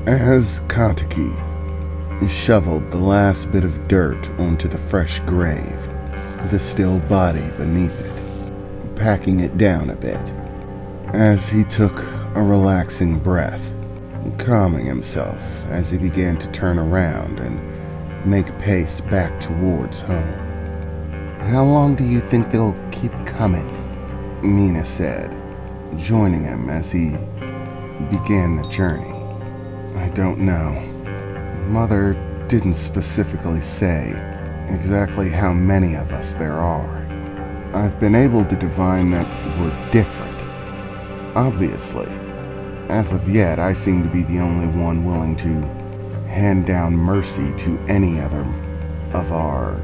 As Kataki shoveled the last bit of dirt onto the fresh grave, the still body beneath it, packing it down a bit, as he took a relaxing breath, calming himself as he began to turn around and make pace back towards home. "How long do you think they'll keep coming?" Nina said, joining him as he began the journey. "I don't know. Mother didn't specifically say exactly how many of us there are. I've been able to divine that we're different. Obviously, as of yet, I seem to be the only one willing to hand down mercy to any other of our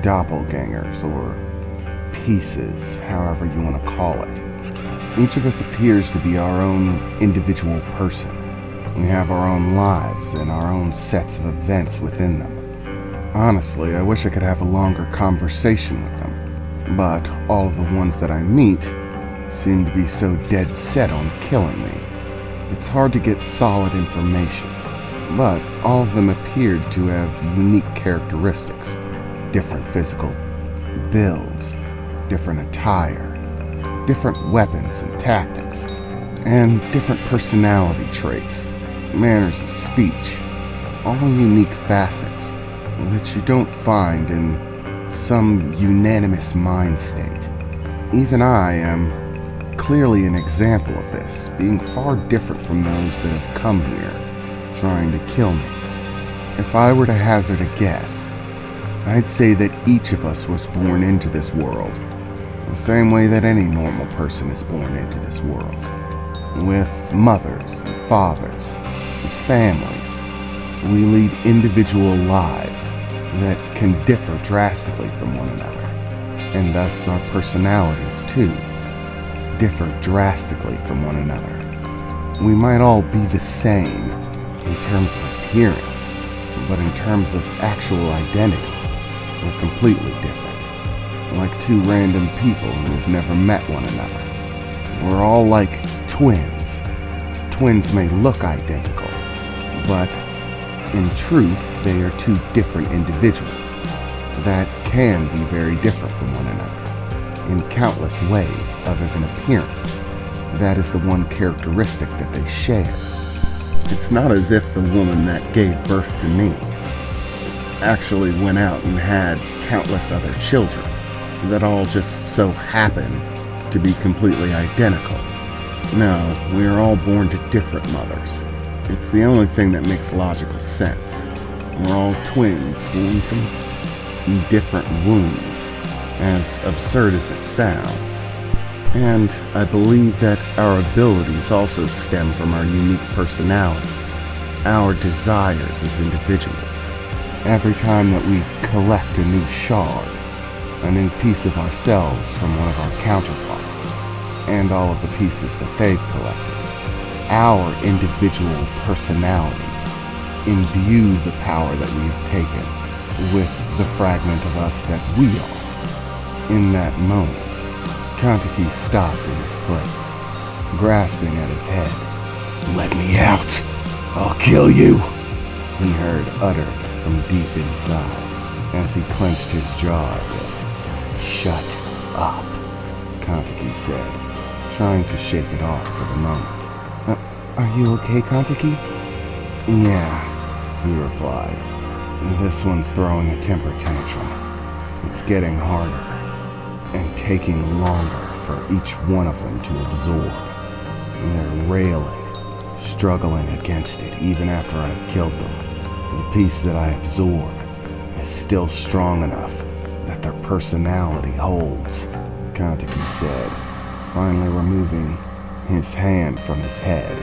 doppelgangers or pieces, however you want to call it. Each of us appears to be our own individual person. We have our own lives and our own sets of events within them. Honestly, I wish I could have a longer conversation with them, but all of the ones that I meet seem to be so dead set on killing me. It's hard to get solid information, but all of them appeared to have unique characteristics, different physical builds, different attire, different weapons and tactics, and different personality traits, manners of speech, all unique facets that you don't find in some unanimous mind state. Even I am clearly an example of this, being far different from those that have come here, trying to kill me. If I were to hazard a guess, I'd say that each of us was born into this world, the same way that any normal person is born into this world, with mothers and fathers, and families. We lead individual lives that can differ drastically from one another, and thus our personalities too differ drastically from one another. We might all be the same in terms of appearance, but in terms of actual identity, we're completely different. Like two random people who have never met one another. We're all like twins. Twins may look identical, but in truth, they are two different individuals that can be very different from one another in countless ways other than appearance. That is the one characteristic that they share. It's not as if the woman that gave birth to me actually went out and had countless other children that all just so happen to be completely identical. No, we are all born to different mothers. It's the only thing that makes logical sense. We're all twins born from different wombs, as absurd as it sounds. And I believe that our abilities also stem from our unique personalities, our desires as individuals. Every time that we collect a new shard, a new piece of ourselves from one of our counterparts, and all of the pieces that they've collected, our individual personalities imbue the power that we have taken with the fragment of us that we are. In that moment, Kantaki stopped in his place, grasping at his head. "Let me out! I'll kill you!" he heard uttered from deep inside as he clenched his jaw a bit. "Shut up," Kantaki said, trying to shake it off for the moment. Are you okay, Kantaki?" "Yeah," he replied. "This one's throwing a temper tantrum. It's getting harder and taking longer for each one of them to absorb. They're railing, struggling against it even after I've killed them. The piece that I absorb is still strong enough that their personality holds," Kantaki said, finally removing his hand from his head.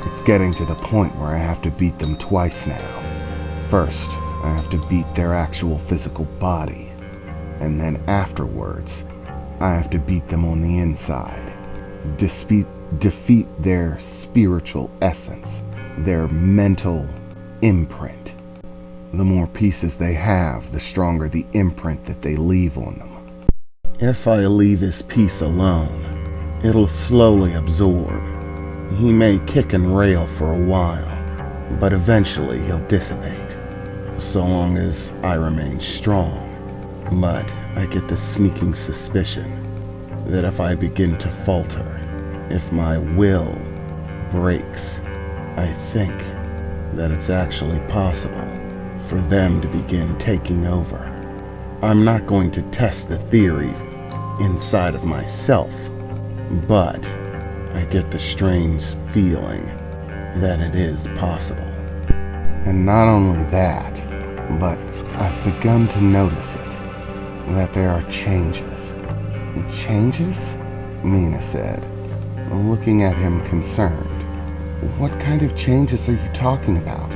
"It's getting to the point where I have to beat them twice now. First, I have to beat their actual physical body, and then afterwards, I have to beat them on the inside. Defeat their spiritual essence, their mental imprint. The more pieces they have, the stronger the imprint that they leave on them. If I leave his piece alone, it'll slowly absorb. He may kick and rail for a while, but eventually he'll dissipate, so long as I remain strong. But I get the sneaking suspicion that if I begin to falter, if my will breaks, I think that it's actually possible for them to begin taking over. I'm not going to test the theory inside of myself, but I get the strange feeling that it is possible. And not only that, but I've begun to notice it, that there are changes. Changes? Mina said, looking at him concerned. What kind of changes are you talking about?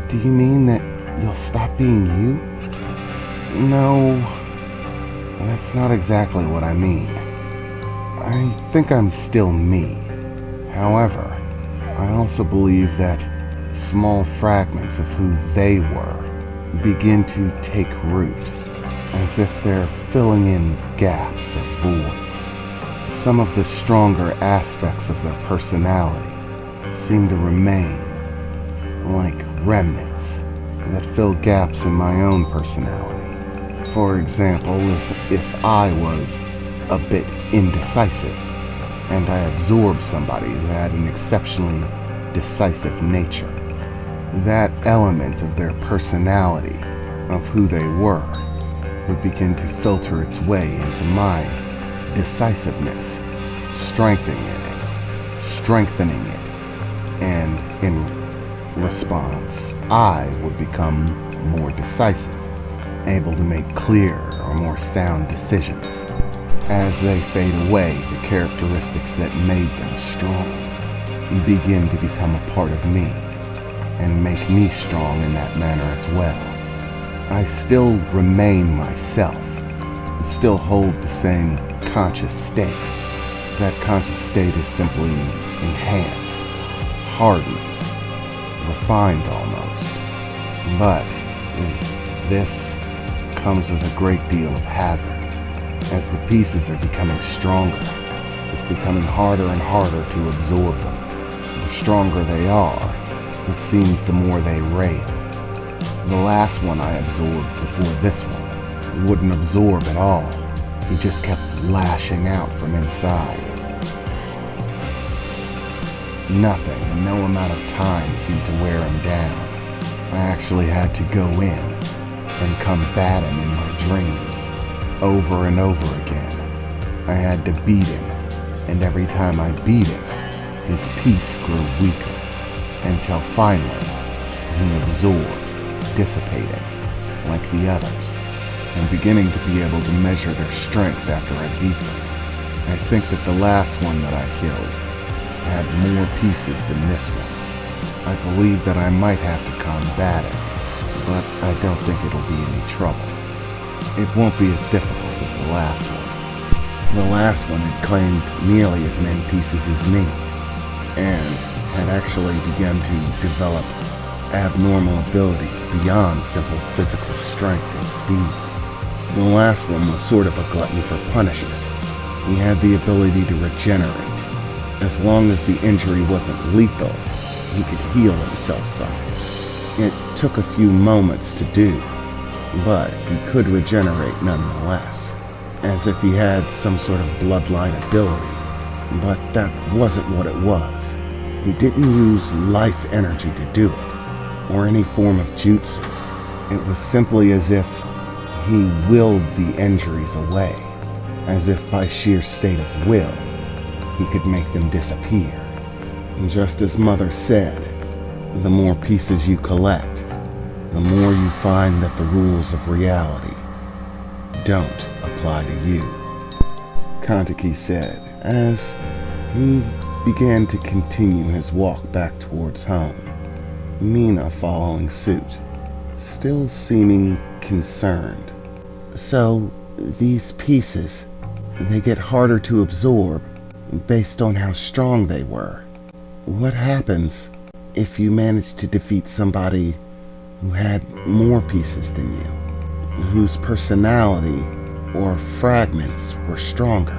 Do you mean that you'll stop being you? No, that's not exactly what I mean. I think I'm still me. However, I also believe that small fragments of who they were begin to take root, as if they're filling in gaps or voids. Some of the stronger aspects of their personality seem to remain, like remnants that fill gaps in my own personality. For example, as if I was a bit indecisive, and I absorbed somebody who had an exceptionally decisive nature. That element of their personality, of who they were, would begin to filter its way into my decisiveness, strengthening it, and in response, I would become more decisive, able to make clearer or more sound decisions. As they fade away, the characteristics that made them strong begin to become a part of me and make me strong in that manner as well. I still remain myself, still hold the same conscious state. That conscious state is simply enhanced, hardened, refined almost. But this comes with a great deal of hazard. As the pieces are becoming stronger, it's becoming harder and harder to absorb them. The stronger they are, it seems the more they rail. The last one I absorbed before this one wouldn't absorb at all. He just kept lashing out from inside. Nothing and no amount of time seemed to wear him down. I actually had to go in and combat him in my dreams, over and over again. I had to beat him, and every time I beat him, his peace grew weaker, until finally he absorbed, dissipating, like the others, and beginning to be able to measure their strength after I beat them. I think that the last one that I killed had more pieces than this one. I believe that I might have to combat it, but I don't think it'll be any trouble. It won't be as difficult as the last one. The last one had claimed nearly as many pieces as me, and had actually begun to develop abnormal abilities beyond simple physical strength and speed. The last one was sort of a glutton for punishment. He had the ability to regenerate. As long as the injury wasn't lethal, he could heal himself from it. It took a few moments to do, but he could regenerate nonetheless, as if he had some sort of bloodline ability. But that wasn't what it was. He didn't use life energy to do it, or any form of jutsu. It was simply as if he willed the injuries away, as if by sheer state of will, he could make them disappear. And just as Mother said, the more pieces you collect, the more you find that the rules of reality don't apply to you. Kantaki said as he began to continue his walk back towards home, Mina following suit, still seeming concerned. So, these pieces, they get harder to absorb based on how strong they were. What happens if you manage to defeat somebody who had more pieces than you, whose personality or fragments were stronger?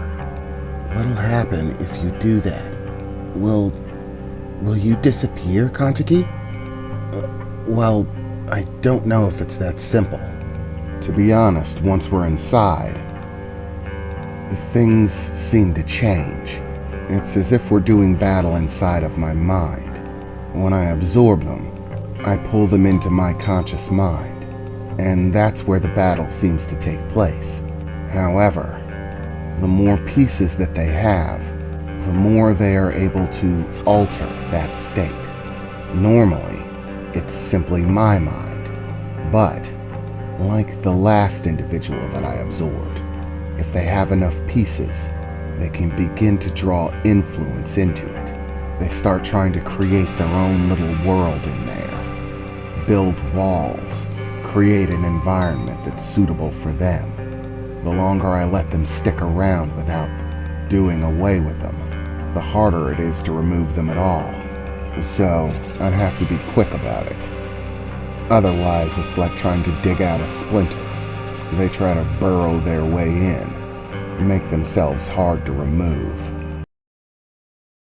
What'll happen if you do that? Will Will you disappear, Kantaki? Well, I don't know if it's that simple. To be honest, once we're inside, things seem to change. It's as if we're doing battle inside of my mind. When I absorb them, I pull them into my conscious mind, and that's where the battle seems to take place. However, the more pieces that they have, the more they are able to alter that state. Normally, it's simply my mind, but like the last individual that I absorbed, if they have enough pieces, they can begin to draw influence into it. They start trying to create their own little world in there, build walls, create an environment that's suitable for them. The longer I let them stick around without doing away with them, the harder it is to remove them at all. So I'd have to be quick about it. Otherwise, it's like trying to dig out a splinter. They try to burrow their way in, make themselves hard to remove.